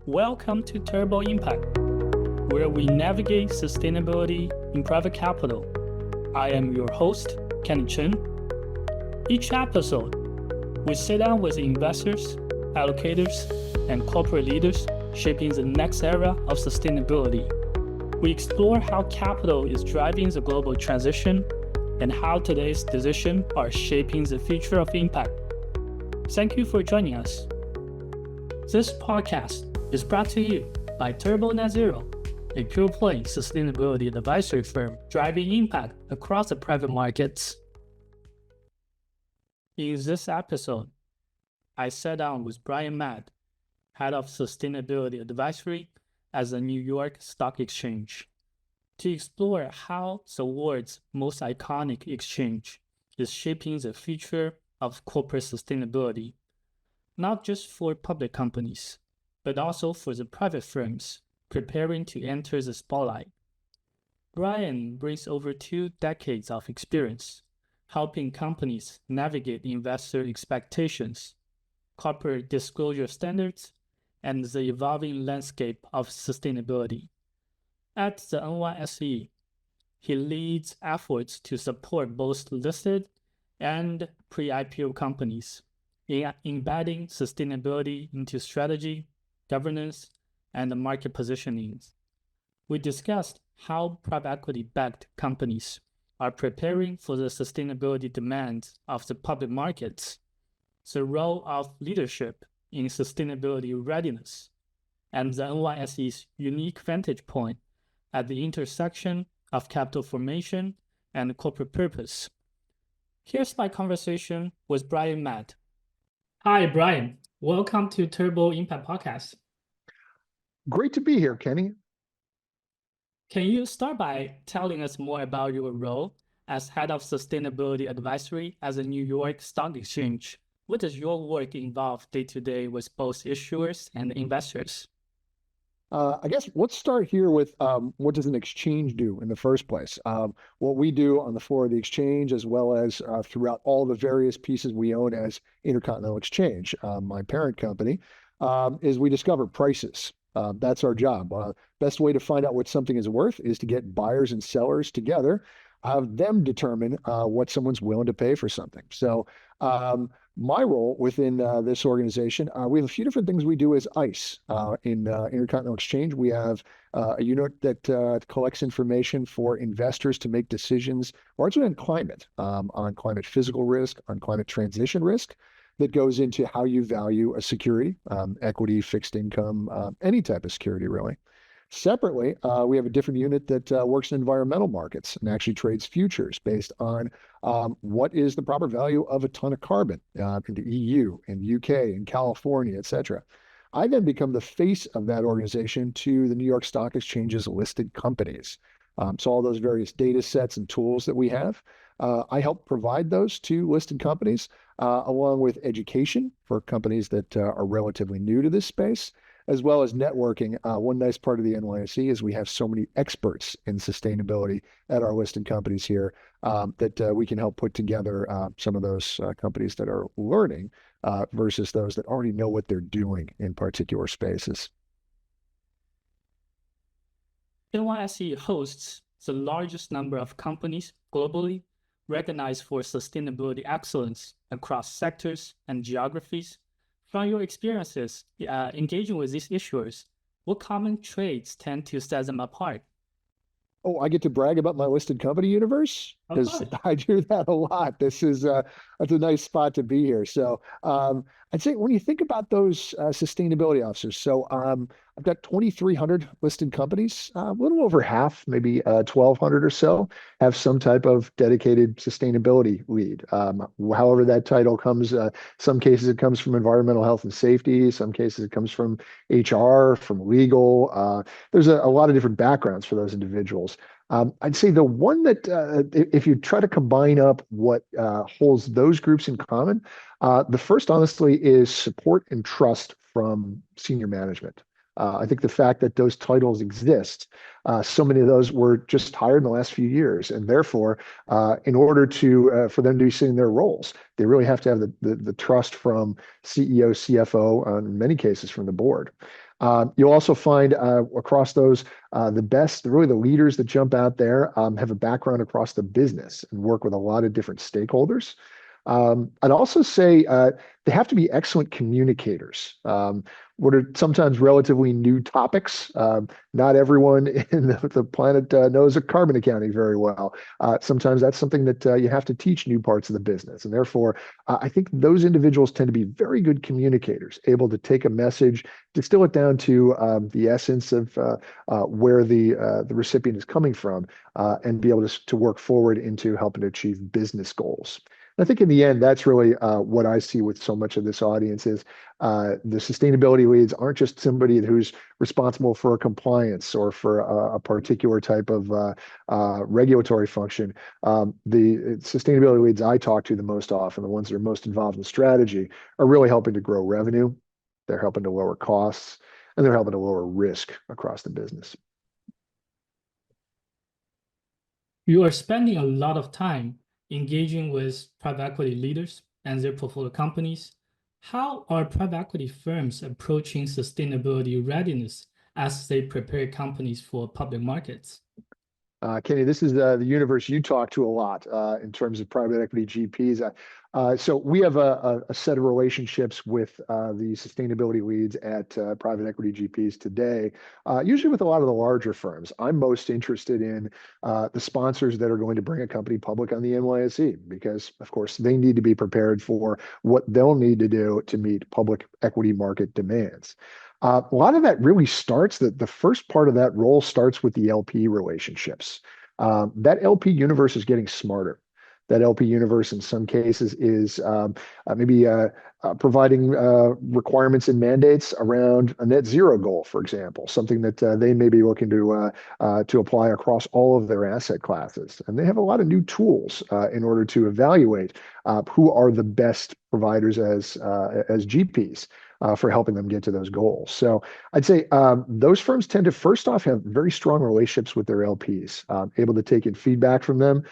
Welcome to Turbo Impact, where we navigate sustainability in private capital. I am your host, Kenny Chen. Each episode, we sit down with investors, allocators, and corporate leaders shaping the next era of sustainability. We explore how capital is driving the global transition and how today's decisions are shaping the future of impact. Thank you for joining us. This podcast is brought to you by Turbo Net Zero, a pure-play sustainability advisory firm driving impact across the private markets. In this episode, I sat down with Brian Matt, head of sustainability advisory at the New York Stock Exchange, to explore how the world's most iconic exchange is shaping the future of corporate sustainability, not just for public companies, but also for the private firms preparing to enter the spotlight. Brian brings over 2 decades of experience helping companies navigate investor expectations, corporate disclosure standards, and the evolving landscape of sustainability. At the NYSE, he leads efforts to support both listed and pre-IPO companies in embedding sustainability into strategy, governance, and market positionings. We discussed how private equity-backed companies are preparing for the sustainability demands of the public markets, the role of leadership in sustainability readiness, and the NYSE's unique vantage point at the intersection of capital formation and corporate purpose. Here's my conversation with Brian Matt. Hi, Brian. Welcome to Turbo Impact Podcast. Great to be here, Kenny. Can you start by telling us more about your role as head of sustainability advisory at the New York Stock Exchange? What does your work involve day-to-day with both issuers and investors? I guess let's start here with what does an exchange do in the first place? What we do on the floor of the exchange, as well as throughout all the various pieces we own as Intercontinental Exchange, my parent company, is we discover prices. That's our job. Best way to find out what something is worth is to get buyers and sellers together, have them determine what someone's willing to pay for something. So my role within this organization, we have a few different things we do as ICE. In Intercontinental Exchange, we have a unit that collects information for investors to make decisions largely on climate physical risk, on climate transition risk, that goes into how you value a security, equity, fixed income, any type of security, really. Separately, we have a different unit that works in environmental markets and actually trades futures based on what is the proper value of a ton of carbon in the EU, in UK, in California, et cetera. I then become the face of that organization to the New York Stock Exchange's listed companies. So all those various data sets and tools that we have, I help provide those to listed companies, along with education for companies that are relatively new to this space, as well as networking. One nice part of the NYSE is we have so many experts in sustainability at our listed companies here that we can help put together some of those companies that are learning versus those that already know what they're doing in particular spaces. NYSE hosts the largest number of companies globally recognized for sustainability excellence across sectors and geographies. From your experiences engaging with these issuers, what common traits tend to set them apart? Oh, I get to brag about my listed company universe because I do that a lot. This is that's a nice spot to be here. So I'd say when you think about those sustainability officers, so I've got 2,300 listed companies. A little over half, maybe 1,200 or so, have some type of dedicated sustainability lead. However that title comes, some cases it comes from environmental health and safety. Some cases it comes from HR, from legal. There's a lot of different backgrounds for those individuals. I'd say the one that, if you try to combine up what holds those groups in common, the first, honestly, is support and trust from senior management. I think the fact that those titles exist, so many of those were just hired in the last few years, and therefore, in order to for them to be sitting their roles, they really have to have the trust from CEO, CFO, in many cases from the board. You'll also find across those the best, really the leaders that jump out there have a background across the business and work with a lot of different stakeholders. I'd also say they have to be excellent communicators. What are sometimes relatively new topics. Not everyone in the planet knows carbon accounting very well. Sometimes that's something that you have to teach new parts of the business. And therefore, I think those individuals tend to be very good communicators, able to take a message, distill it down to the essence of where the recipient is coming from, and be able to work forward into helping to achieve business goals. I think in the end, that's really what I see with so much of this audience is the sustainability leads aren't just somebody who's responsible for a compliance or for a particular type of regulatory function. The sustainability leads I talk to the most often, the ones that are most involved in strategy, are really helping to grow revenue. They're helping to lower costs, and they're helping to lower risk across the business. You are spending a lot of time engaging with private equity leaders and their portfolio companies. How are private equity firms approaching sustainability readiness as they prepare companies for public markets? Kenny, this is the universe you talk to a lot in terms of private equity GPs. So we have a set of relationships with the sustainability leads at private equity GPs today, usually with a lot of the larger firms. I'm most interested in the sponsors that are going to bring a company public on the NYSE because, of course, they need to be prepared for what they'll need to do to meet public equity market demands. A lot of that really starts, the first part of that role starts with the LP relationships. That LP universe is getting smarter. That LP universe in some cases is maybe providing requirements and mandates around a net zero goal, for example, something that they may be looking to apply across all of their asset classes. And they have a lot of new tools in order to evaluate who are the best providers as GPs. For helping them get to those goals. So I'd say those firms tend to first off have very strong relationships with their LPs, able to take in feedback from them,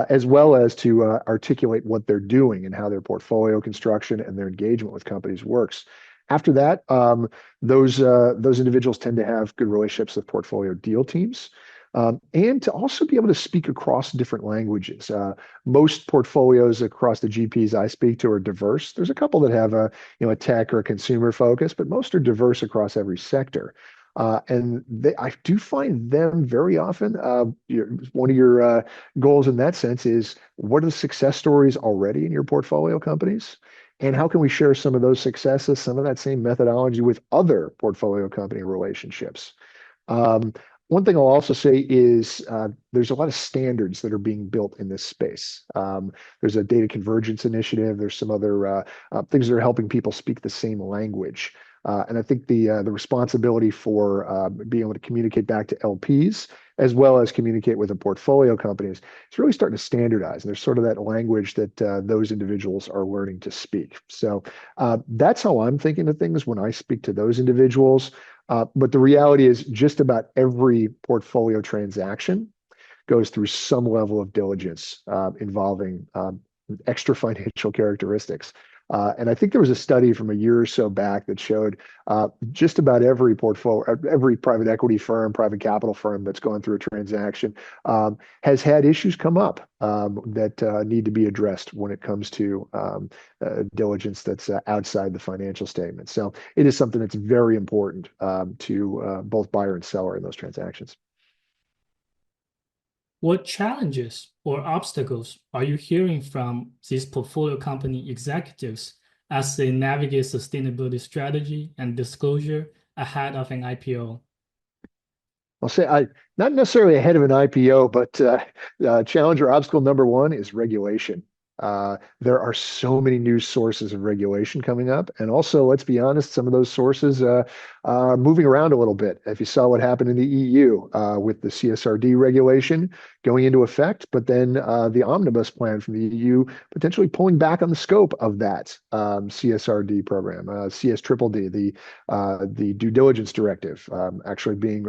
as well as to articulate what they're doing and how their portfolio construction and their engagement with companies works. After that, those individuals tend to have good relationships with portfolio deal teams. And to also be able to speak across different languages. Most portfolios across the GPs I speak to are diverse. There's a couple that have a tech or a consumer focus, but most are diverse across every sector. And I do find them very often. One of your goals in that sense is what are the success stories already in your portfolio companies? And how can we share some of those successes, some of that same methodology with other portfolio company relationships? One thing I'll also say is there's a lot of standards that are being built in this space. There's a data convergence initiative. There's some other things that are helping people speak the same language. And I think the responsibility for being able to communicate back to LPs as well as communicate with the portfolio companies, it's really starting to standardize. And there's sort of that language that those individuals are learning to speak. So that's how I'm thinking of things when I speak to those individuals. But the reality is just about every portfolio transaction goes through some level of diligence involving extra financial characteristics. And I think there was a study from a year or so back that showed just about every portfolio, every private equity firm, private capital firm that's gone through a transaction has had issues come up that need to be addressed when it comes to diligence that's outside the financial statement. So it is something that's very important to both buyer and seller in those transactions. What challenges or obstacles are you hearing from these portfolio company executives as they navigate sustainability strategy and disclosure ahead of an IPO? I'll say not necessarily ahead of an IPO, but challenge or obstacle number one is regulation. There are so many new sources of regulation coming up. And also, let's be honest, some of those sources are moving around a little bit. If you saw what happened in the EU with the CSRD regulation going into effect, but then the omnibus plan from the EU potentially pulling back on the scope of that CSRD program, CSDDD, the due diligence directive actually being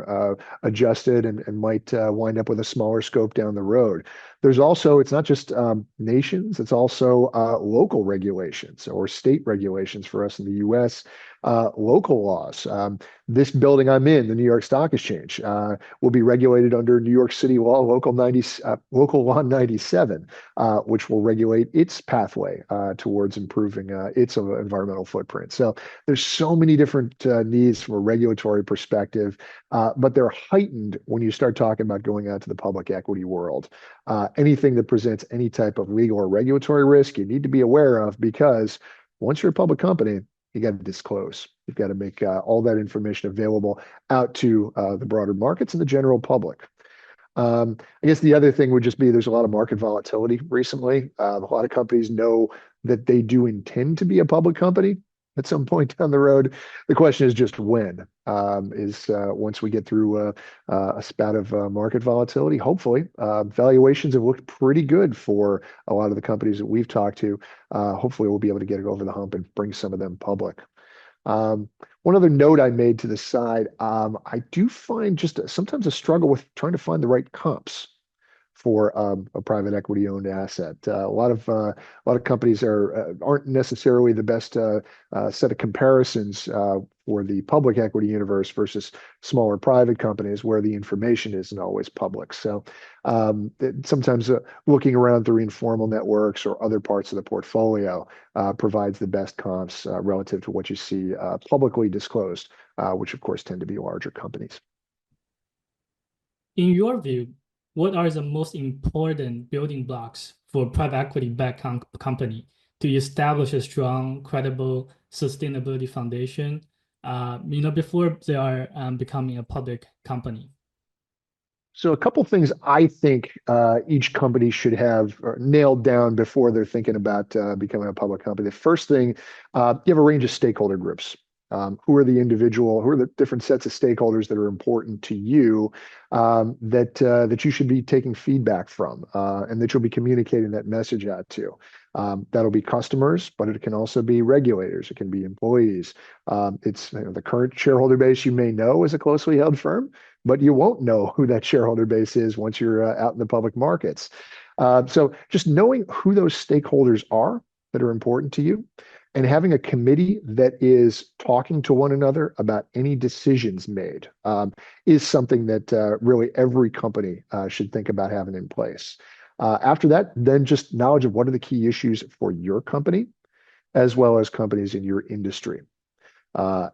adjusted and might wind up with a smaller scope down the road. There's also, it's not just nations, it's also local regulations or state regulations for us in the US, local laws. This building I'm in, the New York Stock Exchange, will be regulated under New York City law, local law 97, which will regulate its pathway towards improving its environmental footprint. So there's so many different needs from a regulatory perspective, but they're heightened when you start talking about going out to the public equity world. Anything that presents any type of legal or regulatory risk, you need to be aware of, because once you're a public company, you got to disclose. You've got to make all that information available out to the broader markets and the general public. I guess the other thing would just be there's a lot of market volatility recently. A lot of companies know that they do intend to be a public company at some point down the road. The question is just when. Once we get through a spat of market volatility, hopefully, valuations have looked pretty good for a lot of the companies that we've talked to. Hopefully, we'll be able to get it over the hump and bring some of them public. One other note I made to the side, I do find just sometimes a struggle with trying to find the right comps for a private equity owned asset. A lot of companies aren't necessarily the best set of comparisons for the public equity universe versus smaller private companies where the information isn't always public. So sometimes looking around through informal networks or other parts of the portfolio provides the best comps relative to what you see publicly disclosed, which of course tend to be larger companies. In your view, what are the most important building blocks for private equity-backed company to establish a strong, credible sustainability foundation, before they are becoming a public company? So a couple things I think each company should have nailed down before they're thinking about becoming a public company. The first thing, you have a range of stakeholder groups. Who are the different sets of stakeholders that are important to you that you should be taking feedback from and that you'll be communicating that message out to. That'll be customers, but it can also be regulators. It can be employees. It's the current shareholder base you may know is a closely held firm, but you won't know who that shareholder base is once you're out in the public markets. So just knowing who those stakeholders are that are important to you, and having a committee that is talking to one another about any decisions made is something that really every company should think about having in place. After that, then just knowledge of what are the key issues for your company, as well as companies in your industry.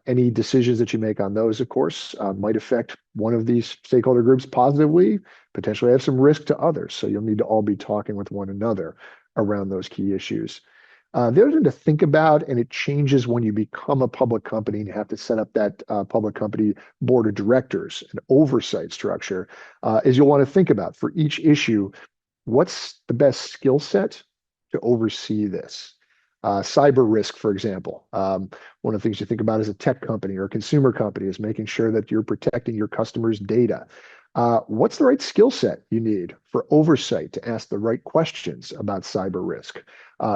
Any decisions that you make on those, of course, might affect one of these stakeholder groups positively, potentially have some risk to others. So you'll need to all be talking with one another around those key issues. The other thing to think about, and it changes when you become a public company and you have to set up that public company board of directors and oversight structure, is you'll want to think about for each issue, what's the best skill set to oversee this? Cyber risk, for example. One of the things you think about as a tech company or a consumer company is making sure that you're protecting your customers' data. What's the right skill set you need for oversight to ask the right questions about cyber risk?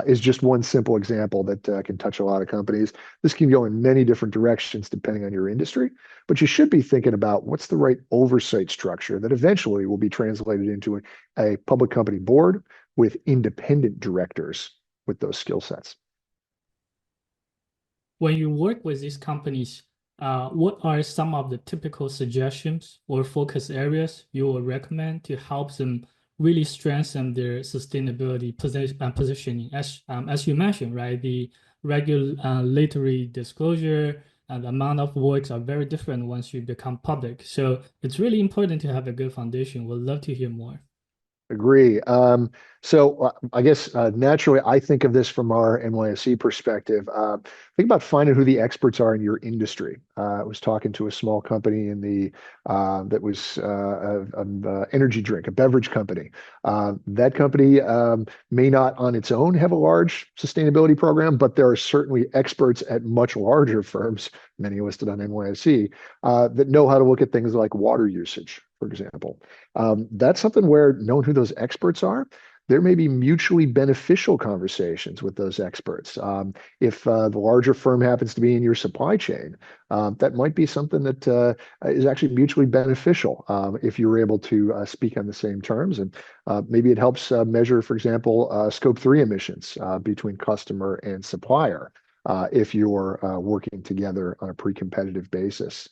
Is just one simple example that can touch a lot of companies. This can go in many different directions depending on your industry, but you should be thinking about what's the right oversight structure that eventually will be translated into a public company board with independent directors with those skill sets. When you work with these companies, what are some of the typical suggestions or focus areas you will recommend to help them really strengthen their sustainability positioning? As you mentioned, right, the regulatory disclosure and the amount of works are very different once you become public. So it's really important to have a good foundation. We'd love to hear more. Agree. So I guess naturally, I think of this from our NYSE perspective. Think about finding who the experts are in your industry. I was talking to a small company in the that was energy drink, a beverage company. That company may not on its own have a large sustainability program, but there are certainly experts at much larger firms, many listed on NYSE, that know how to look at things like water usage, for example. That's something where knowing who those experts are, there may be mutually beneficial conversations with those experts. If the larger firm happens to be in your supply chain, that might be something that is actually mutually beneficial if you're able to speak on the same terms. And maybe it helps measure, for example, scope 3 emissions between customer and supplier if you're working together on a pre-competitive basis.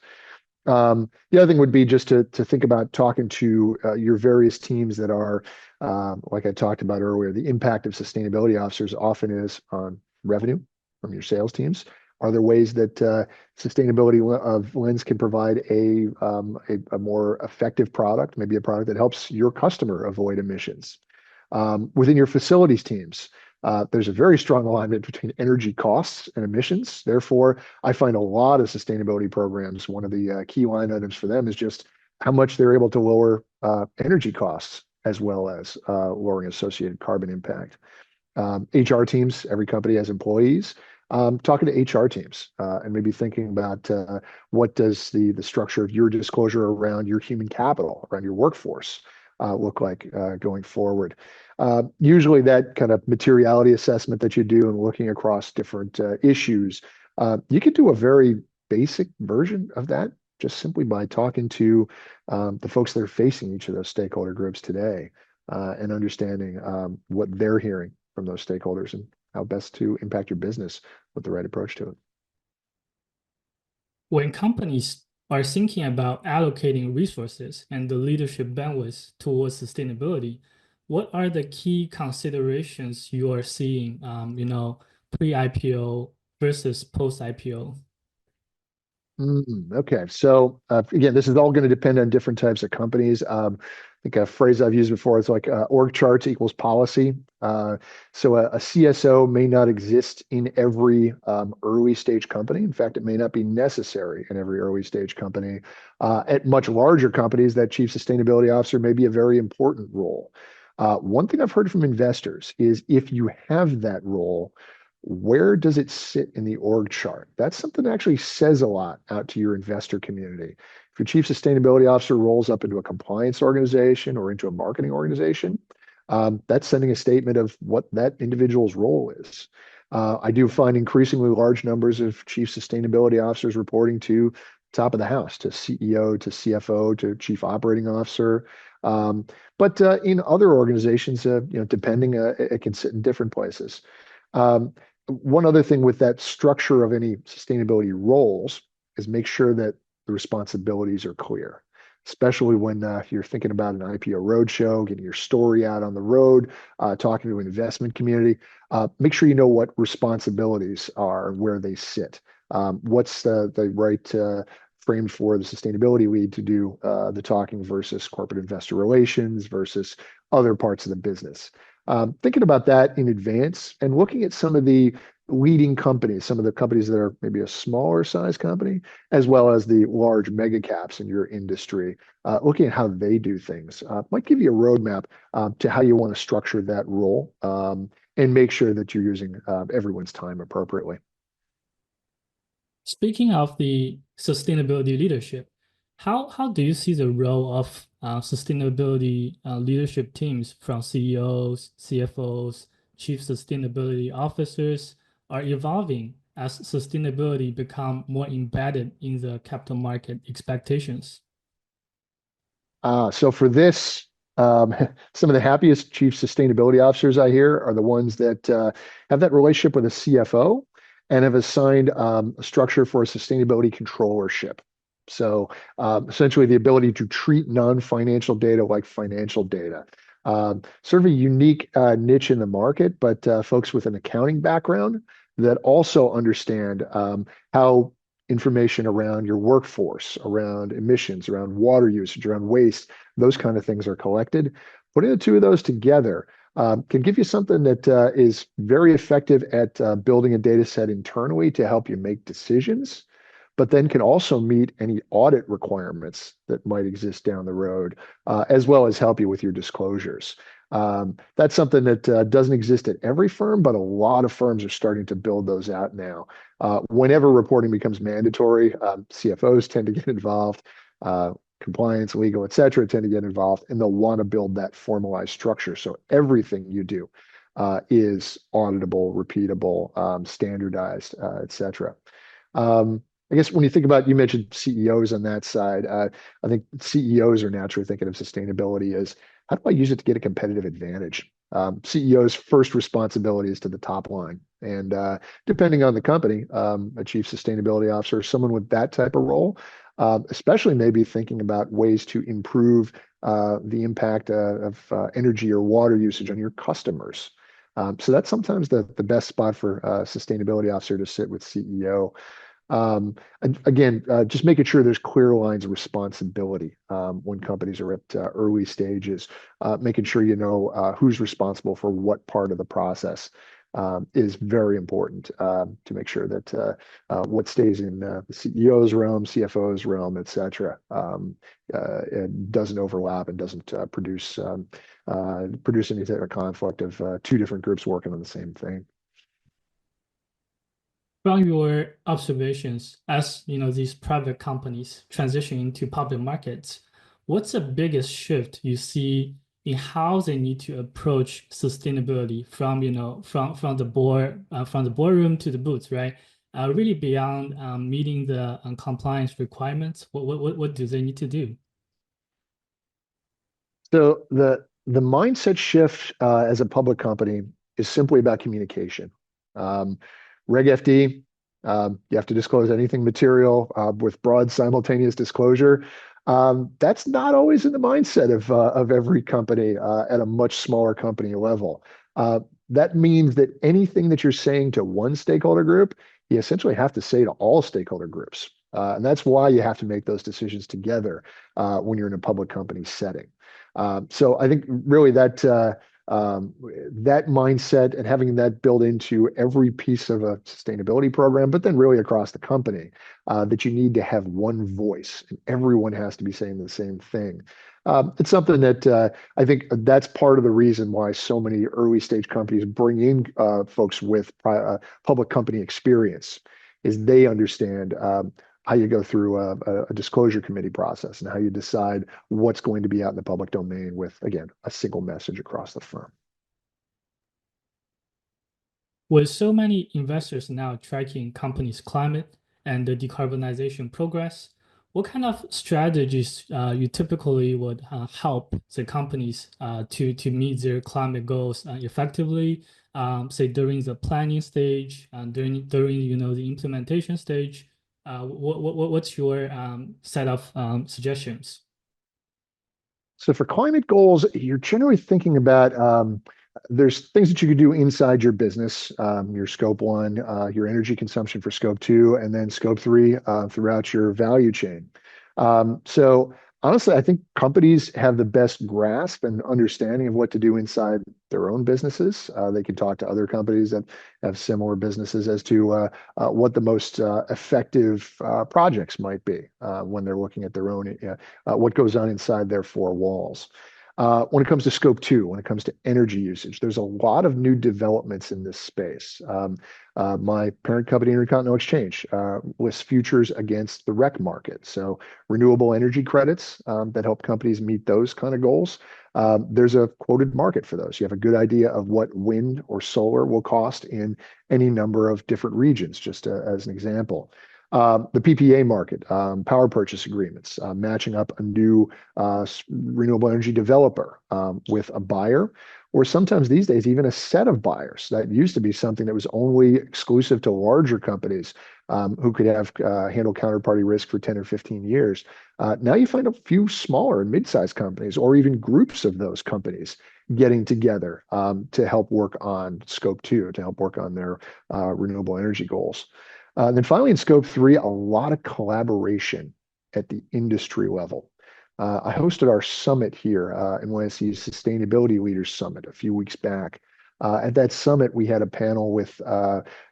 The other thing would be just to think about talking to your various teams that are, like I talked about earlier, the impact of sustainability officers often is on revenue from your sales teams. Are there ways that sustainability of Lens can provide a more effective product, maybe a product that helps your customer avoid emissions? Within your facilities teams, there's a very strong alignment between energy costs and emissions. Therefore, I find a lot of sustainability programs, one of the key line items for them is just how much they're able to lower energy costs as well as lowering associated carbon impact. HR teams, every company has employees. Talking to HR teams and maybe thinking about what does the structure of your disclosure around your human capital, around your workforce look like going forward. Usually that kind of materiality assessment that you do and looking across different issues, you could do a very basic version of that just simply by talking to the folks that are facing each of those stakeholder groups today and understanding what they're hearing from those stakeholders and how best to impact your business with the right approach to it. When companies are thinking about allocating resources and the leadership bandwidth towards sustainability, what are the key considerations you are seeing, pre-IPO versus post-IPO? Okay, so again, this is all going to depend on different types of companies. I think a phrase I've used before is like org charts equals policy. So a CSO may not exist in every early stage company. In fact, it may not be necessary in every early stage company. At much larger companies, that chief sustainability officer may be a very important role. One thing I've heard from investors is if you have that role, where does it sit in the org chart? That's something that actually says a lot out to your investor community. If your chief sustainability officer rolls up into a compliance organization or into a marketing organization, that's sending a statement of what that individual's role is. I do find increasingly large numbers of chief sustainability officers reporting to top of the house, to CEO, to CFO, to chief operating officer. But in other organizations, depending, it can sit in different places. One other thing with that structure of any sustainability roles is make sure that the responsibilities are clear, especially when you're thinking about an IPO roadshow, getting your story out on the road, talking to an investment community. Make sure you know what responsibilities are, where they sit. What's the right frame for the sustainability lead to do the talking versus corporate investor relations versus other parts of the business. Thinking about that in advance and looking at some of the leading companies, some of the companies that are maybe a smaller size company, as well as the large mega caps in your industry, looking at how they do things might give you a roadmap to how you want to structure that role and make sure that you're using everyone's time appropriately. Speaking of the sustainability leadership, how do you see the role of sustainability leadership teams from CEOs, CFOs, chief sustainability officers are evolving as sustainability become more embedded in the capital market expectations? So for this, some of the happiest chief sustainability officers I hear are the ones that have that relationship with a CFO and have assigned a structure for a sustainability controllership. So essentially the ability to treat non-financial data like financial data. Sort of a unique niche in the market, but folks with an accounting background that also understand how information around your workforce, around emissions, around water usage, around waste, those kind of things are collected. Putting the two of those together can give you something that is very effective at building a data set internally to help you make decisions, but then can also meet any audit requirements that might exist down the road, as well as help you with your disclosures. That's something that doesn't exist at every firm, but a lot of firms are starting to build those out now. Whenever reporting becomes mandatory, CFOs tend to get involved. Compliance, legal, et cetera, tend to get involved, and they'll want to build that formalized structure. So everything you do is auditable, repeatable, standardized, et cetera. I guess when you think about, you mentioned CEOs on that side. I think CEOs are naturally thinking of sustainability as, how do I use it to get a competitive advantage? CEO's first responsibility is to the top line. And depending on the company, a chief sustainability officer, someone with that type of role, especially maybe thinking about ways to improve the impact of energy or water usage on your customers. So that's sometimes the best spot for a sustainability officer to sit with CEO. And again, just making sure there's clear lines of responsibility when companies are at early stages, making sure you know who's responsible for what part of the process is very important to make sure that what stays in the CEO's realm, CFO's realm, et cetera, it doesn't overlap and doesn't produce any type of conflict of two different groups working on the same thing. From your observations, as these private companies transition into public markets, what's the biggest shift you see in how they need to approach sustainability from the boardroom to the booth, right? Really beyond meeting the compliance requirements. What do they need to do? So the mindset shift as a public company is simply about communication. Reg FD, you have to disclose anything material with broad simultaneous disclosure. That's not always in the mindset of every company at a much smaller company level. That means that anything that you're saying to one stakeholder group, you essentially have to say to all stakeholder groups. And that's why you have to make those decisions together when you're in a public company setting. So I think really that mindset and having that built into every piece of a sustainability program, but then really across the company, that you need to have one voice and everyone has to be saying the same thing. It's something that I think that's part of the reason why so many early stage companies bring in folks with public company experience, is they understand how you go through a disclosure committee process and how you decide what's going to be out in the public domain with, again, a single message across the firm. With so many investors now tracking companies' climate and the decarbonization progress, what kind of strategies you typically would help the companies to meet their climate goals effectively, say during the planning stage, during the implementation stage? What's your set of suggestions? So for climate goals, you're generally thinking about there's things that you could do inside your business, your scope 1, your energy consumption for scope 2, and then scope 3 throughout your value chain. So honestly, I think companies have the best grasp and understanding of what to do inside their own businesses. They can talk to other companies that have similar businesses as to what the most effective projects might be when they're looking at their own, what goes on inside their four walls. When it comes to scope 2, when it comes to energy usage, there's a lot of new developments in this space. My parent company, Intercontinental Exchange, lists futures against the REC market. So renewable energy credits that help companies meet those kind of goals. There's a quoted market for those. You have a good idea of what wind or solar will cost in any number of different regions, just as an example. The PPA market, power purchase agreements, matching up a new renewable energy developer with a buyer, or sometimes these days, even a set of buyers. That used to be something that was only exclusive to larger companies who could have handle counterparty risk for 10 or 15 years. Now you find a few smaller and mid-sized companies, or even groups of those companies getting together to help work on scope 2, to help work on their renewable energy goals. Then finally, in scope 3, a lot of collaboration at the industry level. I hosted our summit here, NYSE Sustainability Leaders Summit, a few weeks back. At that summit, we had a panel with,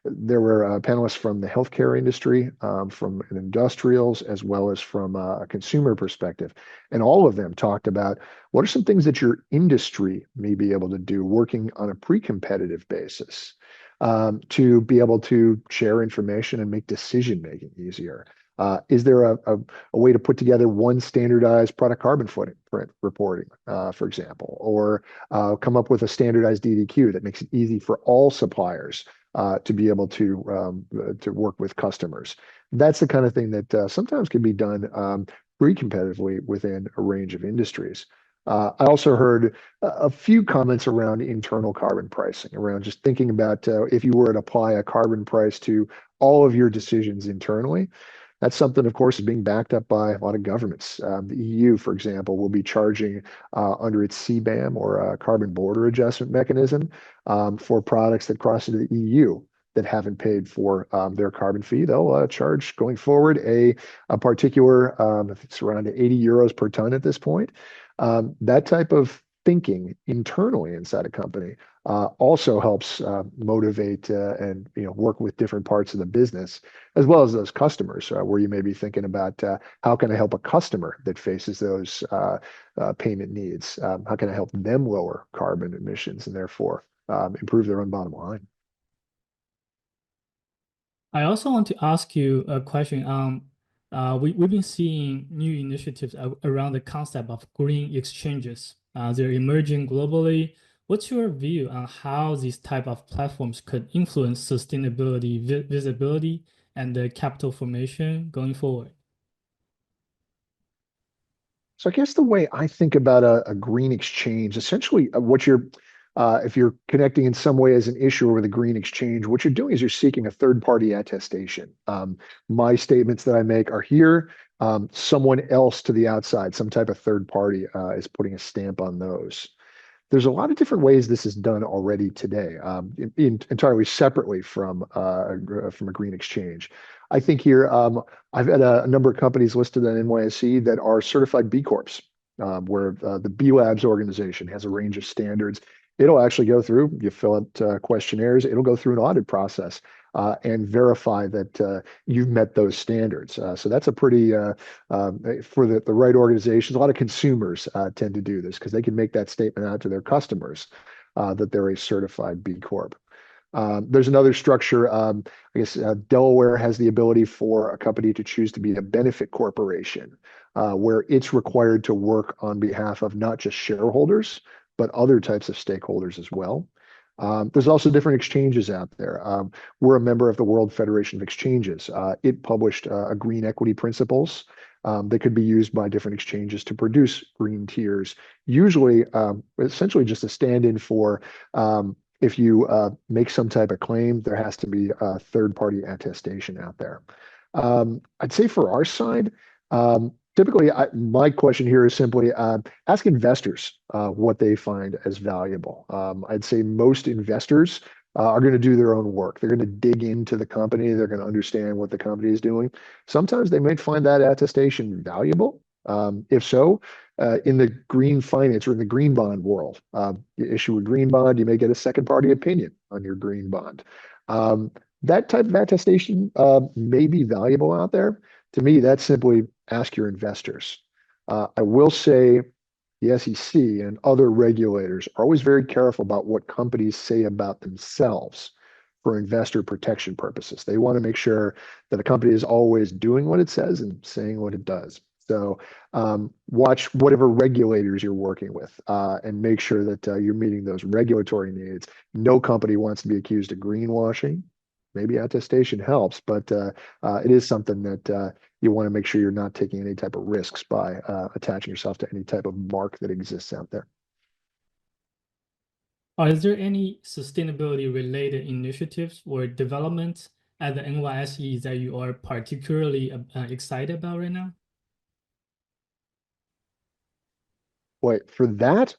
there were panelists from the healthcare industry, from an industrials, as well as from a consumer perspective. And all of them talked about what are some things that your industry may be able to do working on a pre-competitive basis, to be able to share information and make decision making easier. Is there a way to put together one standardized product carbon footprint reporting, for example, or come up with a standardized DDQ that makes it easy for all suppliers to be able to work with customers? That's the kind of thing that sometimes can be done pretty competitively within a range of industries. I also heard a few comments around internal carbon pricing, around just thinking about if you were to apply a carbon price to all of your decisions internally. That's something, of course, is being backed up by a lot of governments. The EU, for example, will be charging under its CBAM, or carbon border adjustment mechanism, for products that cross into the EU that haven't paid for their carbon fee. They'll charge going forward a particular, I think it's around 80 euros per ton at this point. That type of thinking internally inside a company also helps motivate and work with different parts of the business, as well as those customers, where you may be thinking about how can I help a customer that faces those payment needs? How can I help them lower carbon emissions and therefore improve their own bottom line? I also want to ask you a question. We've been seeing new initiatives around the concept of green exchanges. They're emerging globally. What's your view on how these type of platforms could influence sustainability visibility and the capital formation going forward? So I guess the way I think about a green exchange, essentially if you're connecting in some way as an issuer with a green exchange, what you're doing is you're seeking a third-party attestation. My statements that I make are here. Someone else to the outside, some type of third party, is putting a stamp on those. There's a lot of different ways this is done already today, entirely separately from a green exchange. I think here, I've had a number of companies listed on NYSE that are certified B Corps, where the B Labs organization has a range of standards. It'll actually go through, you fill out questionnaires, it'll go through an audit process and verify that you've met those standards. So that's a pretty, for the right organizations, a lot of consumers tend to do this because they can make that statement out to their customers that they're a certified B Corp. There's another structure. I guess Delaware has the ability for a company to choose to be a benefit corporation, where it's required to work on behalf of not just shareholders, but other types of stakeholders as well. There's also different exchanges out there. We're a member of the World Federation of Exchanges. It published a green equity principles that could be used by different exchanges to produce green tiers, usually essentially just a stand-in for if you make some type of claim, there has to be a third-party attestation out there. I'd say for our side, typically, my question here is simply ask investors what they find as valuable. I'd say most investors are going to do their own work. They're going to dig into the company. They're going to understand what the company is doing. Sometimes they might find that attestation valuable. If so, in the green finance or in the green bond world, you issue a green bond, you may get a second party opinion on your green bond. That type of attestation may be valuable out there. To me, that's simply ask your investors. I will say the SEC and other regulators are always very careful about what companies say about themselves for investor protection purposes. They want to make sure that a company is always doing what it says and saying what it does. So watch whatever regulators you're working with and make sure that you're meeting those regulatory needs. No company wants to be accused of greenwashing. Maybe attestation helps, but it is something that you want to make sure you're not taking any type of risks by attaching yourself to any type of mark that exists out there. Is there any sustainability related initiatives or developments at the NYSE that you are particularly excited about right now? Wait, for that,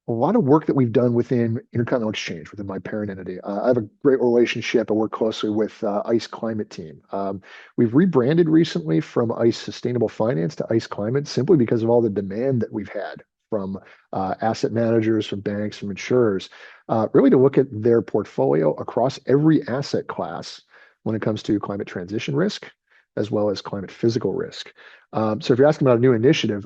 a lot of work that we've done within Intercontinental Exchange, within my parent entity. I have a great relationship. I work closely with ICE Climate Team. We've rebranded recently from ICE Sustainable Finance to ICE Climate simply because of all the demand that we've had from asset managers, from banks, from insurers, really to look at their portfolio across every asset class when it comes to climate transition risk, as well as climate physical risk. So if you're asking about a new initiative,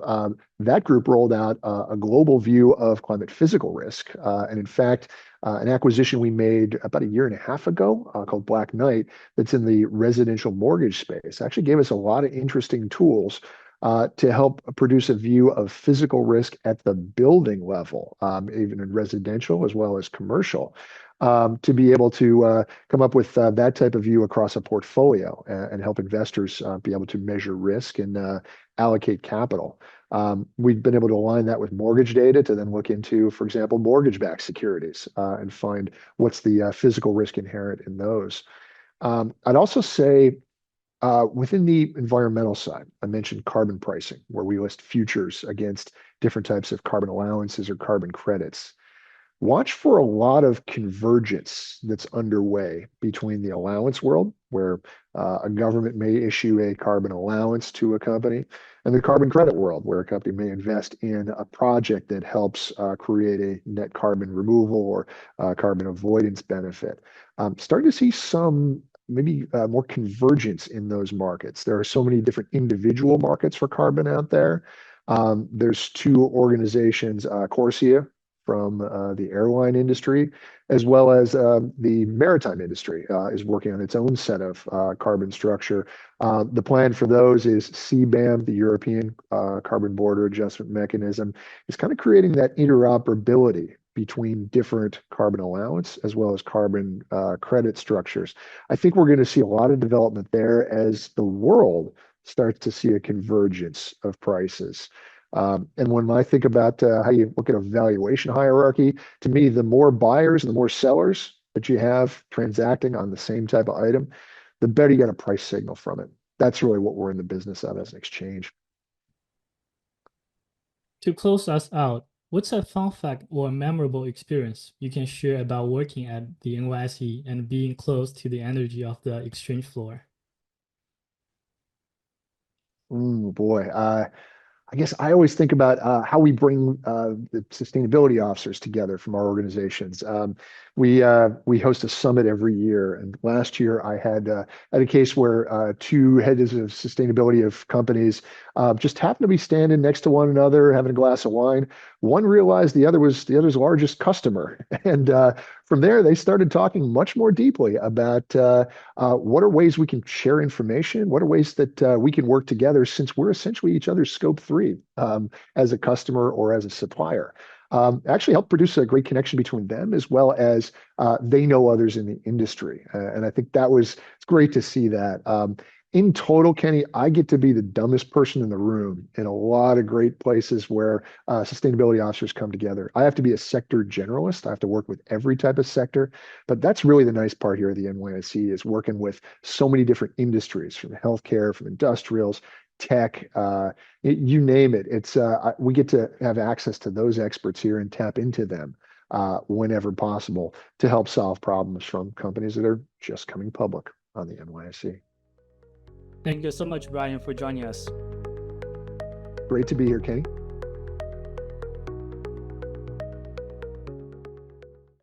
that group rolled out a global view of climate physical risk. And in fact, an acquisition we made about a year and a half ago called Black Knight, that's in the residential mortgage space, actually gave us a lot of interesting tools to help produce a view of physical risk at the building level, even in residential as well as commercial, to be able to come up with that type of view across a portfolio and help investors be able to measure risk and allocate capital. We've been able to align that with mortgage data to then look into, for example, mortgage-backed securities and find what's the physical risk inherent in those. I'd also say within the environmental side, I mentioned carbon pricing, where we list futures against different types of carbon allowances or carbon credits. Watch for a lot of convergence that's underway between the allowance world, where a government may issue a carbon allowance to a company, and the carbon credit world, where a company may invest in a project that helps create a net carbon removal or carbon avoidance benefit. Starting to see some maybe more convergence in those markets. There are so many different individual markets for carbon out there. There's two organizations, Corsia from the airline industry, as well as the maritime industry is working on its own set of carbon structure. The plan for those is CBAM, the European Carbon Border Adjustment Mechanism, is kind of creating that interoperability between different carbon allowance as well as carbon credit structures. I think we're going to see a lot of development there as the world starts to see a convergence of prices. And when I think about how you look at a valuation hierarchy, to me, the more buyers and the more sellers that you have transacting on the same type of item, the better you get a price signal from it. That's really what we're in the business of as an exchange. To close us out, what's a fun fact or memorable experience you can share about working at the NYSE and being close to the energy of the exchange floor? Boy, I guess I always think about how we bring the sustainability officers together from our organizations. We host a summit every year, and last year I had a case where two heads of sustainability of companies just happened to be standing next to one another, having a glass of wine. One realized the other was the other's largest customer, and from there they started talking much more deeply about what are ways we can share information, what are ways that we can work together since we're essentially each other's scope 3 as a customer or as a supplier. Actually helped produce a great connection between them as well as they know others in the industry. And I think it's great to see that. In total, Kenny, I get to be the dumbest person in the room in a lot of great places where sustainability officers come together. I have to be a sector generalist. I have to work with every type of sector, but that's really the nice part here at the NYSE is working with so many different industries, from healthcare, from industrials, tech, you name it. We get to have access to those experts here and tap into them whenever possible to help solve problems from companies that are just coming public on the NYSE. Thank you so much, Brian, for joining us. Great to be here, Kenny.